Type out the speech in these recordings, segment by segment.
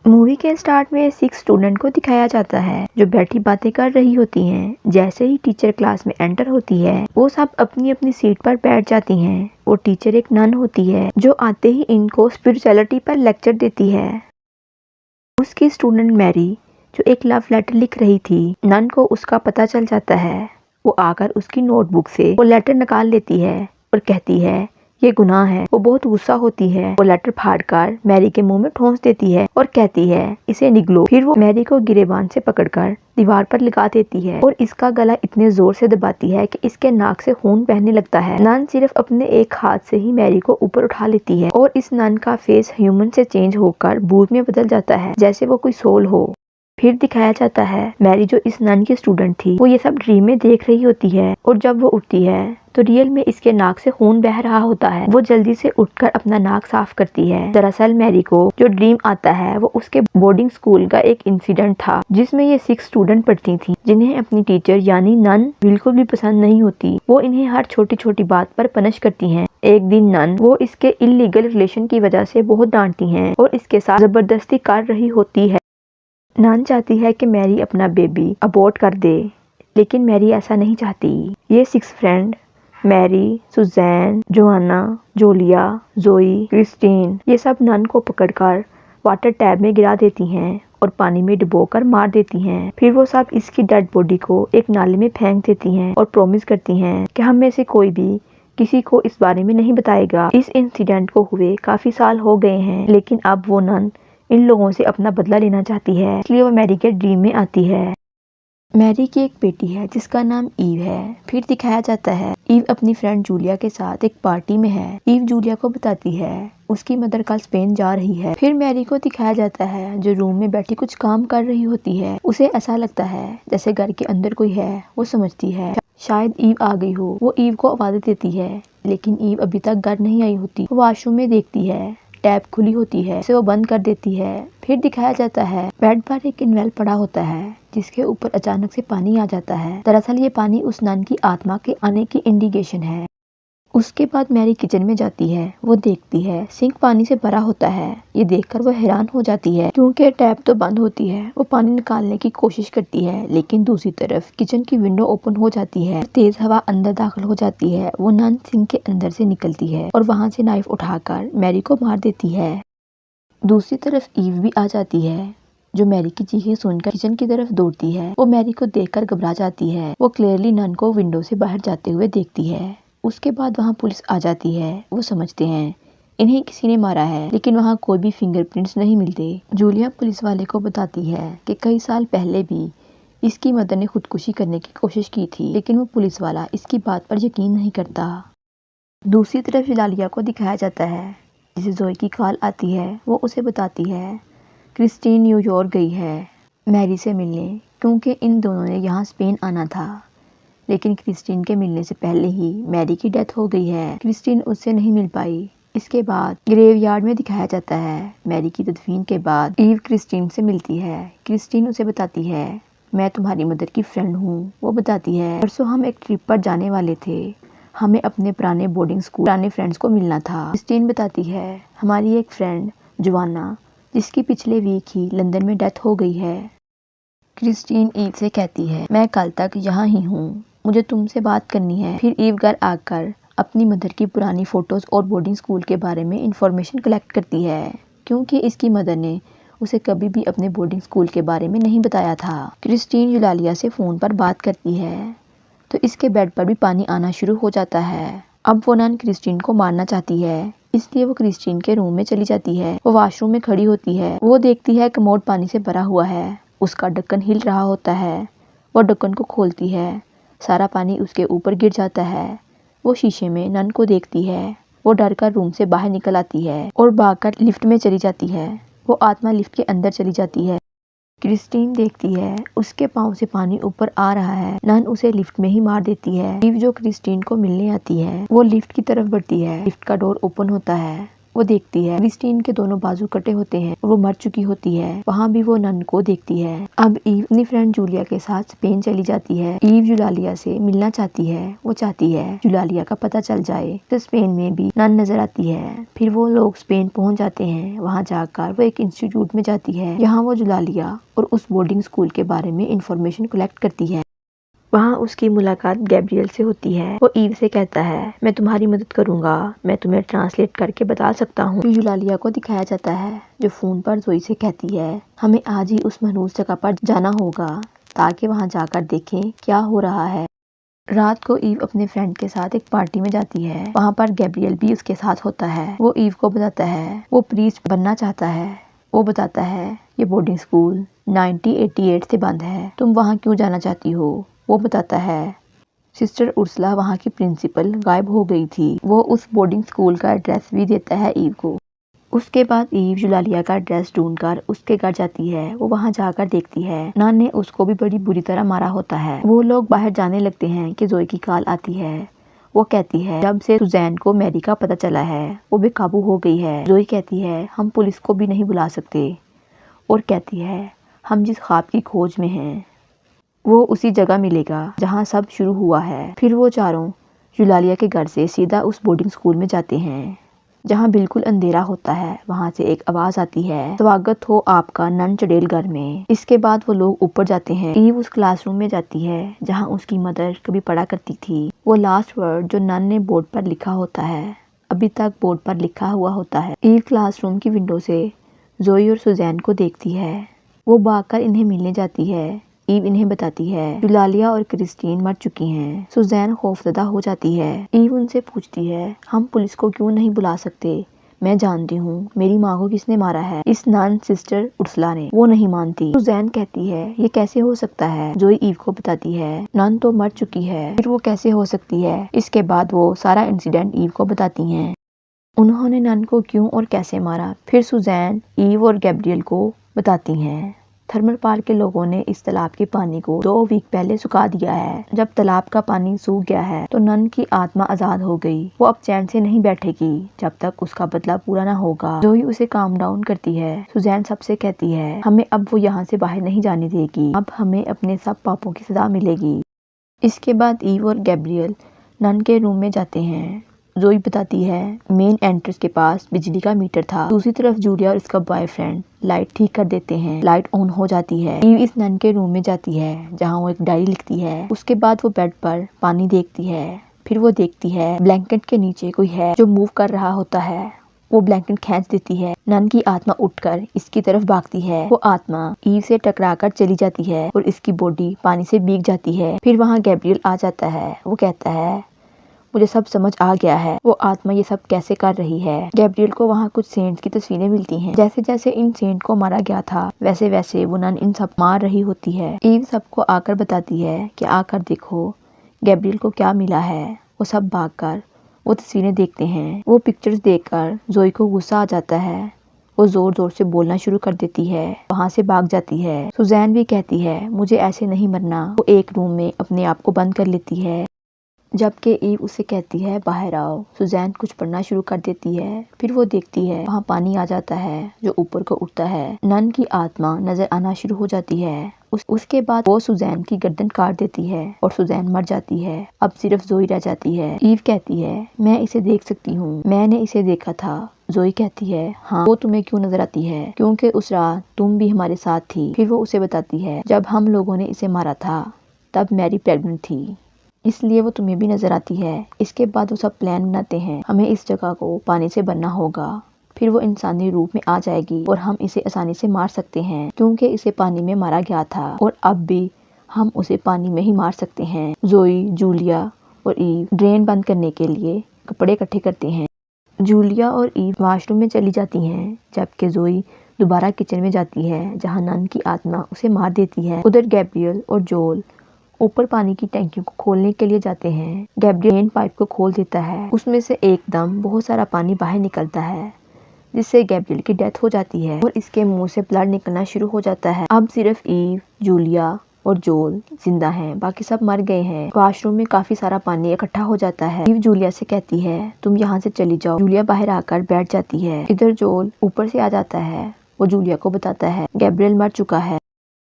Movie के start में 6 student को दिखाया जाता है जो बैठी बातें कर रही होती हैं। जैसे ही टीचर क्लास में एंटर होती है वो सब अपनी अपनी सीट पर बैठ जाती हैं। वो टीचर एक नन होती है जो आते ही इनको स्पिरिचुअलिटी पर लेक्चर देती है। उसकी स्टूडेंट मैरी जो एक लव लेटर लिख रही थी, नन को उसका पता चल जाता है। वो आकर उसकी नोटबुक से वो लेटर निकाल लेती है और कहती है ये गुनाह है। वो बहुत गुस्सा होती है। वो लेटर फाड़कर मैरी के मुंह में ठोंस देती है और कहती है इसे निगलो। फिर वो मैरी को गिरेबान से पकड़कर दीवार पर लगा देती है और इसका गला इतने जोर से दबाती है कि इसके नाक से खून बहने लगता है। नन सिर्फ अपने एक हाथ से ही मैरी को ऊपर उठा लेती है और इस नन का फेस ह्यूमन से चेंज होकर भूत में बदल जाता है, जैसे वो कोई सोल हो। फिर दिखाया जाता है मैरी जो इस नन की स्टूडेंट थी वो ये सब ड्रीम में देख रही होती है और जब वो उठती है तो रियल में इसके नाक से खून बह रहा होता है। वो जल्दी से उठकर अपना नाक साफ करती है। दरअसल मैरी को जो ड्रीम आता है वो उसके बोर्डिंग स्कूल का एक इंसिडेंट था जिसमें ये 6 स्टूडेंट पढ़ती थी जिन्हें अपनी टीचर यानी नन बिल्कुल भी पसंद नहीं होती। वो इन्हें हर छोटी छोटी बात पर पनिश करती हैं। एक दिन नन वो इसके इलीगल रिलेशन की वजह से बहुत डांटती हैं और इसके साथ जबरदस्ती कर रही होती है। नन चाहती है कि मैरी अपना बेबी अबॉर्ट कर दे, लेकिन मैरी ऐसा नहीं चाहती। ये 6 फ्रेंड मैरी, सुजैन, जोआना, जोलिया, जोई, क्रिस्टीन ये सब नन को पकड़कर वाटर टैब में गिरा देती हैं और पानी में डुबोकर मार देती हैं। फिर वो सब इसकी डेड बॉडी को एक नाले में फेंक देती हैं और प्रॉमिस करती हैं कि हम में से कोई भी किसी को इस बारे में नहीं बताएगा। इस इंसिडेंट को हुए काफी साल हो गए हैं, लेकिन अब वो नन इन लोगों से अपना बदला लेना चाहती है, इसलिए वो मैरी के ड्रीम में आती है। मैरी की एक बेटी है जिसका नाम ईव है। फिर दिखाया जाता है ईव अपनी फ्रेंड जूलिया के साथ एक पार्टी में है। ईव जूलिया को बताती है उसकी मदर कल स्पेन जा रही है। फिर मैरी को दिखाया जाता है जो रूम में बैठी कुछ काम कर रही होती है। उसे ऐसा लगता है जैसे घर के अंदर कोई है। वो समझती है शायद ईव आ गई हो। वो ईव को आवाज़ देती है, लेकिन ईव अभी तक घर नहीं आई होती। वो वॉशरूम में देखती है टैप खुली होती है, उसे वो बंद कर देती है। फिर दिखाया जाता है बेड पर एक इनवेल पड़ा होता है जिसके ऊपर अचानक से पानी आ जाता है। दरअसल ये पानी उस नन की आत्मा के आने की इंडिकेशन है। उसके बाद मैरी किचन में जाती है। वो देखती है सिंक पानी से भरा होता है। ये देखकर वो हैरान हो जाती है क्योंकि टैप तो बंद होती है। वो पानी निकालने की कोशिश करती है, लेकिन दूसरी तरफ किचन की विंडो ओपन हो जाती है। तेज हवा अंदर दाखिल हो जाती है। वो नन सिंक के अंदर से निकलती है और वहां से नाइफ उठाकर मैरी को मार देती है। दूसरी तरफ ईव भी आ जाती है जो मैरी की चीखें सुनकर किचन की तरफ दौड़ती है। वो मैरी को देखकर घबरा जाती है। वो क्लियरली नन को विंडो से बाहर जाते हुए देखती है। उसके बाद वहाँ पुलिस आ जाती है। वो समझते हैं इन्हें किसी ने मारा है, लेकिन वहाँ कोई भी फिंगरप्रिंट्स नहीं मिलते। जूलिया पुलिस वाले को बताती है कि कई साल पहले भी इसकी मदर ने खुदकुशी करने की कोशिश की थी, लेकिन वो पुलिस वाला इसकी बात पर यकीन नहीं करता। दूसरी तरफ यूलालिया को दिखाया जाता है जिसे जोई की कॉल आती है। वो उसे बताती है क्रिस्टीन न्यूयॉर्क गई है मैरी से मिलने, क्योंकि इन दोनों ने यहाँ स्पेन आना था। लेकिन क्रिस्टीन के मिलने से पहले ही मैरी की डेथ हो गई है। क्रिस्टीन उससे नहीं मिल पाई। इसके बाद ग्रेवयार्ड में दिखाया जाता है मैरी की तदफीन के बाद ईव क्रिस्टीन से मिलती है। क्रिस्टीन उसे बताती है मैं तुम्हारी मदर की फ्रेंड हूँ। वो बताती है परसों हम एक ट्रिप पर जाने वाले थे, हमें अपने पुराने बोर्डिंग स्कूल पुराने फ्रेंड्स को मिलना था। क्रिस्टीन बताती है हमारी एक फ्रेंड जोआना जिसकी पिछले वीक ही लंदन में डेथ हो गई है। क्रिस्टीन ईव से कहती है मैं कल तक यहाँ ही हूँ, मुझे तुमसे बात करनी है। फिर ईव घर आकर अपनी मदर की पुरानी फोटोज और बोर्डिंग स्कूल के बारे में इंफॉर्मेशन कलेक्ट करती है, क्योंकि इसकी मदर ने उसे कभी भी अपने बोर्डिंग स्कूल के बारे में नहीं बताया था। क्रिस्टीन यूलालिया से फ़ोन पर बात करती है तो इसके बेड पर भी पानी आना शुरू हो जाता है। अब वो नन क्रिस्टीन को मारना चाहती है, इसलिए वो क्रिस्टीन के रूम में चली जाती है। वो वॉशरूम में खड़ी होती है। वो देखती है कमोड पानी से भरा हुआ है। उसका ढक्कन हिल रहा होता है। वो ढक्कन को खोलती है, सारा पानी उसके ऊपर गिर जाता है। वो शीशे में नन को देखती है। वो डर कर रूम से बाहर निकल आती है और भागकर लिफ्ट में चली जाती है। वो आत्मा लिफ्ट के अंदर चली जाती है। क्रिस्टीन देखती है उसके पाँव से पानी ऊपर आ रहा है। नन उसे लिफ्ट में ही मार देती है। ईव जो क्रिस्टीन को मिलने आती है वो लिफ्ट की तरफ बढ़ती है। लिफ्ट का डोर ओपन होता है वो देखती है क्रिस्टीन के दोनों बाजू कटे होते हैं और वो मर चुकी होती है। वहाँ भी वो नन को देखती है। अब ईव अपनी फ्रेंड जूलिया के साथ स्पेन चली जाती है। ईव यूलालिया से मिलना चाहती है। वो चाहती है यूलालिया का पता चल जाए। तो स्पेन में भी नन नजर आती है। फिर वो लोग स्पेन पहुंच जाते हैं। वहाँ जाकर वो एक इंस्टीट्यूट में जाती है। यहाँ वो यूलालिया और उस बोर्डिंग स्कूल के बारे में इंफॉर्मेशन कलेक्ट करती है। वहाँ उसकी मुलाकात गैब्रियल से होती है। वो ईव से कहता है मैं तुम्हारी मदद करूंगा, मैं तुम्हें ट्रांसलेट करके बता सकता हूँ। तो यूलालिया को दिखाया जाता है जो फोन पर जोई से कहती है हमें आज ही उस मनहूस जगह पर जाना होगा ताकि वहाँ जाकर देखें क्या हो रहा है। रात को ईव अपने फ्रेंड के साथ एक पार्टी में जाती है। वहाँ पर गैब्रियल भी उसके साथ होता है। वो ईव को बताता है वो प्रीस्ट बनना चाहता है। वो बताता है ये बोर्डिंग स्कूल 1988 से बंद है, तुम वहाँ क्यों जाना चाहती हो। वो बताता है सिस्टर उर्सला वहाँ की प्रिंसिपल गायब हो गई थी। वो उस बोर्डिंग स्कूल का एड्रेस भी देता है ईव को। उसके बाद ईव यूलालिया का एड्रेस ढूंढकर उसके घर जाती है। वो वहाँ जाकर देखती है नन ने उसको भी बड़ी बुरी तरह मारा होता है। वो लोग बाहर जाने लगते हैं कि जोई की कॉल आती है। वो कहती है जब से सुजैन को मैरी का पता चला है वो बेकाबू हो गई है। जोई कहती है हम पुलिस को भी नहीं बुला सकते और कहती है हम जिस ख्वाब की खोज में हैं वो उसी जगह मिलेगा जहाँ सब शुरू हुआ है। फिर वो चारों यूलालिया के घर से सीधा उस बोर्डिंग स्कूल में जाते हैं जहाँ बिल्कुल अंधेरा होता है। वहाँ से एक आवाज आती है स्वागत हो आपका नन चड़ेल घर में। इसके बाद वो लोग ऊपर जाते हैं। ईव उस क्लासरूम में जाती है जहाँ उसकी मदर कभी पढ़ा करती थी। वो लास्ट वर्ड जो नन ने बोर्ड पर लिखा होता है अभी तक बोर्ड पर लिखा हुआ होता है। ईव क्लासरूम की विंडो से जोई और सुजैन को देखती है। वो भागकर इन्हें मिलने जाती है। ईव इन्हें बताती है यूलालिया और क्रिस्टीन मर चुकी हैं। सुजैन खौफजदा हो जाती है। ईव उनसे पूछती है हम पुलिस को क्यों नहीं बुला सकते, मैं जानती हूँ मेरी माँ को किसने मारा है, इस नन सिस्टर उर्सला ने। वो नहीं मानती। सुजैन कहती है ये कैसे हो सकता है। जोई ईव को बताती है नन तो मर चुकी है, फिर वो कैसे हो सकती है। इसके बाद वो सारा इंसिडेंट ईव को बताती हैं, उन्होंने नन को क्यों और कैसे मारा। फिर सुजैन ईव और गैब्रियल को बताती हैं थर्मल पार्क के लोगों ने इस तालाब के पानी को 2 वीक पहले सुखा दिया है। जब तालाब का पानी सूख गया है तो नन की आत्मा आजाद हो गई। वो अब चैन से नहीं बैठेगी जब तक उसका बदला पूरा ना होगा। जोई उसे काम डाउन करती है। सुजैन सबसे कहती है हमें अब वो यहाँ से बाहर नहीं जाने देगी, अब हमें अपने सब पापों की सजा मिलेगी। इसके बाद ईव और गैब्रियल नन के रूम में जाते हैं। जोई बताती है मेन एंट्रेंस के पास बिजली का मीटर था। दूसरी तरफ जूलिया और उसका बॉयफ्रेंड लाइट ठीक कर देते हैं। लाइट ऑन हो जाती है। ईव इस नन के रूम में जाती है जहाँ वो एक डायरी लिखती है। उसके बाद वो बेड पर पानी देखती है। फिर वो देखती है ब्लैंकेट के नीचे कोई है जो मूव कर रहा होता है। वो ब्लैंकेट खींच देती है। नन की आत्मा उठकर इसकी तरफ भागती है। वो आत्मा ईव से टकराकर चली जाती है और इसकी बॉडी पानी से भीग जाती है। फिर वहाँ गैब्रियल आ जाता है। वो कहता है मुझे सब समझ आ गया है, वो आत्मा ये सब कैसे कर रही है। गैब्रियल को वहाँ कुछ सेंट्स की तस्वीरें मिलती हैं। जैसे जैसे इन सेंट को मारा गया था वैसे वैसे वो नन इन सब मार रही होती है। ईव सबको आकर बताती है कि आकर देखो गैब्रियल को क्या मिला है। वो सब भागकर वो तस्वीरें देखते हैं। वो पिक्चर्स देखकर जोई को गुस्सा आ जाता है। वो जोर जोर से बोलना शुरू कर देती है, वहाँ से भाग जाती है। सुजैन भी कहती है मुझे ऐसे नहीं मरना। वो एक रूम में अपने आप को बंद कर लेती है जबकि ईव उसे कहती है बाहर आओ। सुजैन कुछ पढ़ना शुरू कर देती है। फिर वो देखती है वहाँ पानी आ जाता है जो ऊपर को उठता है। नन की आत्मा नजर आना शुरू हो जाती है। उसके बाद वो सुजैन की गर्दन काट देती है और सुजैन मर जाती है। अब सिर्फ जोई रह जाती है। ईव कहती है मैं इसे देख सकती हूँ, मैंने इसे देखा था। जोई कहती है हाँ, वो तुम्हें क्यों नजर आती है, क्योंकि उस रात तुम भी हमारे साथ थी। फिर वो उसे बताती है जब हम लोगों ने इसे मारा था तब मैरी प्रेग्नेंट थी, इसलिए वो तुम्हें भी नजर आती है। इसके बाद वो सब प्लान बनाते हैं हमें इस जगह को पानी से भरना होगा, फिर वो इंसानी रूप में आ जाएगी और हम इसे आसानी से मार सकते हैं क्योंकि इसे पानी में मारा गया था और अब भी हम उसे पानी में ही मार सकते हैं। जोई, जूलिया और ईव ड्रेन बंद करने के लिए कपड़े इकट्ठे करते हैं। जूलिया और ईव वॉशरूम में चली जाती हैं जबकि जोई दोबारा किचन में जाती है जहाँ नन की आत्मा उसे मार देती है। उधर गैब्रियल और जोल ऊपर पानी की टैंकियों को खोलने के लिए जाते हैं। गैब्रियल मेन पाइप को खोल देता है, उसमें से एकदम बहुत सारा पानी बाहर निकलता है जिससे गैब्रियल की डेथ हो जाती है और इसके मुंह से ब्लड निकलना शुरू हो जाता है। अब सिर्फ ईव, जूलिया और जोल जिंदा हैं, बाकी सब मर गए हैं। वॉशरूम में काफी सारा पानी इकट्ठा हो जाता है। ईव जूलिया से कहती है तुम यहाँ से चली जाओ। जूलिया बाहर आकर बैठ जाती है। इधर जोल ऊपर से आ जाता है। वो जूलिया को बताता है गैब्रियल मर चुका है।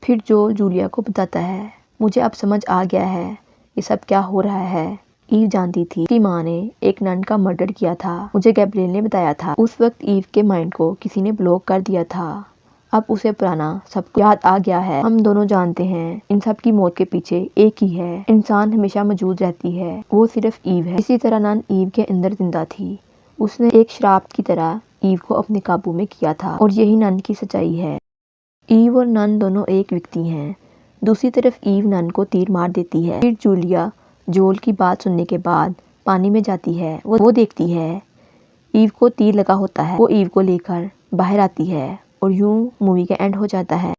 फिर जोल जूलिया को बताता है मुझे अब समझ आ गया है ये सब क्या हो रहा है। ईव जानती थी कि माँ ने एक नन का मर्डर किया था। मुझे गैब्रियल ने बताया था। उस वक्त ईव के माइंड को किसी ने ब्लॉक कर दिया था। अब उसे पुराना सब याद आ गया है। हम दोनों जानते हैं इन सब की मौत के पीछे एक ही है। इंसान हमेशा मौजूद रहती है, वो सिर्फ ईव है। इसी तरह नन ईव के अंदर जिंदा थी। उसने एक श्राप की तरह ईव को अपने काबू में किया था और यही नन की सच्चाई है। ईव और नन दोनों एक व्यक्ति हैं। दूसरी तरफ ईव नन को तीर मार देती है। फिर जूलिया जोल की बात सुनने के बाद पानी में जाती है। वो देखती है ईव को तीर लगा होता है। वो ईव को लेकर बाहर आती है और यूं मूवी का एंड हो जाता है।